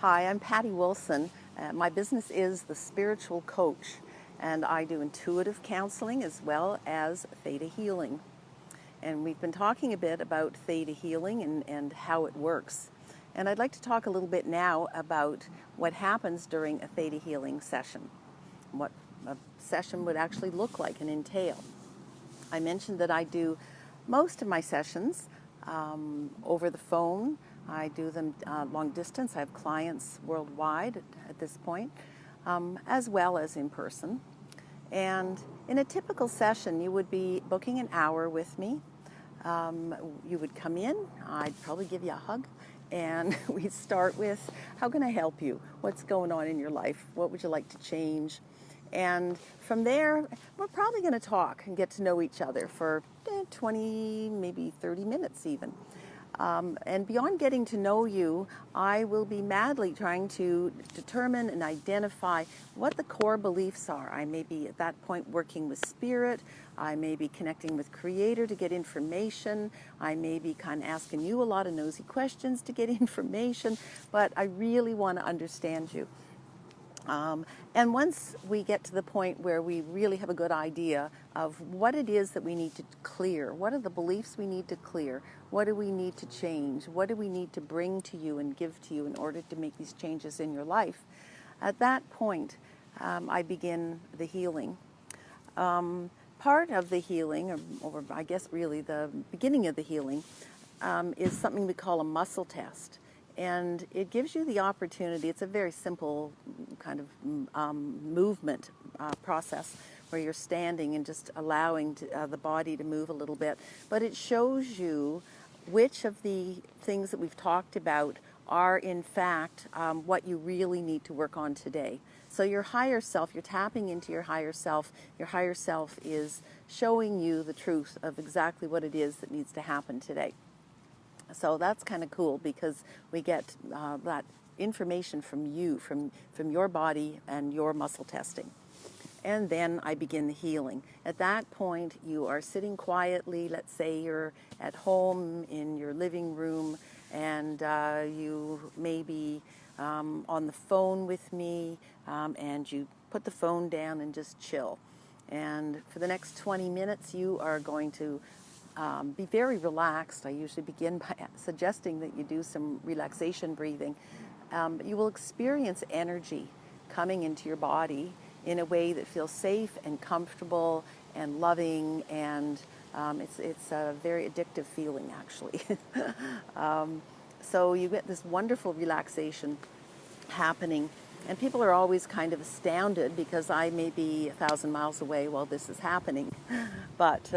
Hi, I'm Patty Wilson. My business is The Spiritual Coach, and I do intuitive counseling as well as theta healing. And we've been talking a bit about theta healing and how it works. And I'd like to talk a little bit now about what happens during a theta healing session, what a session would actually look like and entail. I mentioned that I do most of my sessions over the phone. I do them long distance. I have clients worldwide at this point, as well as in person. And in a typical session, you would be booking an hour with me. You would come in, I'd probably give you a hug, and we'd start with, how can I help you? What's going on in your life? What would you like to change? And from there, we're probably going to talk and get to know each other for 20, maybe 30 minutes even. And beyond getting to know you, I will be madly trying to determine and identify what the core beliefs are. I may be at that point working with spirit. I may be connecting with Creator to get information. I may be kind of asking you a lot of nosy questions to get information, but I really want to understand you. And once we get to the point where we really have a good idea of what it is that we need to clear, what are the beliefs we need to clear, what do we need to change, what do we need to bring to you and give to you in order to make these changes in your life, at that point, I begin the healing. Part of the healing, or I guess really the beginning of the healing, is something we call a muscle test. And it gives you the opportunity, it's a very simple kind of movement process where you're standing and just allowing the body to move a little bit. But it shows you which of the things that we've talked about are in fact what you really need to work on today. So your higher self, you're tapping into your higher self. Your higher self is showing you the truth of exactly what it is that needs to happen today. So that's kind of cool because we get that information from you, from your body and your muscle testing. And then I begin the healing. At that point, you are sitting quietly. Let's say you're at home in your living room and you may be on the phone with me and you put the phone down and just chill. And for the next 20 minutes, you are going to be very relaxed. I usually begin by suggesting that you do some relaxation breathing. You will experience energy coming into your body in a way that feels safe and comfortable and loving, and it's a very addictive feeling, actually. So you get this wonderful relaxation happening, and people are always kind of astounded because I may be 1,000 miles away while this is happening. But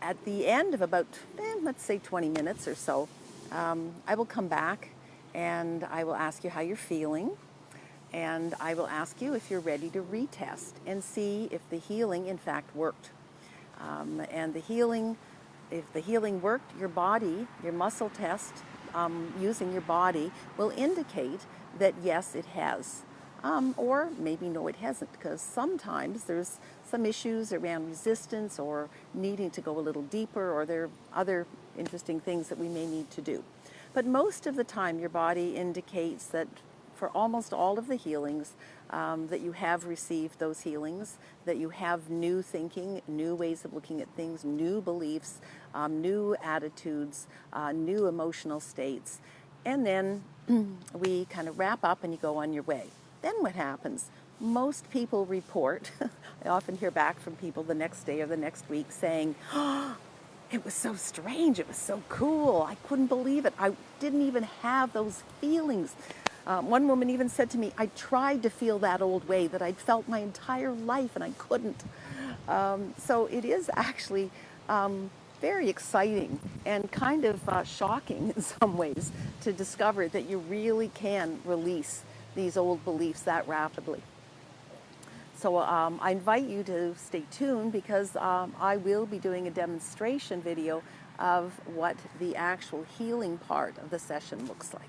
at the end of about, let's say 20 minutes or so, I will come back and I will ask you how you're feeling, and I will ask you if you're ready to retest and see if the healing in fact worked. And if the healing worked, your body, your muscle test using your body will indicate that yes, it has. Or maybe no, it hasn't, because sometimes there's some issues around resistance or needing to go a little deeper, or there are other interesting things that we may need to do. But most of the time, your body indicates that for almost all of the healings, that you have received those healings, that you have new thinking, new ways of looking at things, new beliefs, new attitudes, new emotional states. And then we kind of wrap up and you go on your way. Then what happens? Most people report, I often hear back from people the next day or the next week saying, oh, it was so strange, it was so cool, I couldn't believe it, I didn't even have those feelings. One woman even said to me, I tried to feel that old way that I'd felt my entire life and I couldn't. So it is actually very exciting and kind of shocking in some ways to discover that you really can release these old beliefs that rapidly. So I invite you to stay tuned because I will be doing a demonstration video of what the actual healing part of the session looks like.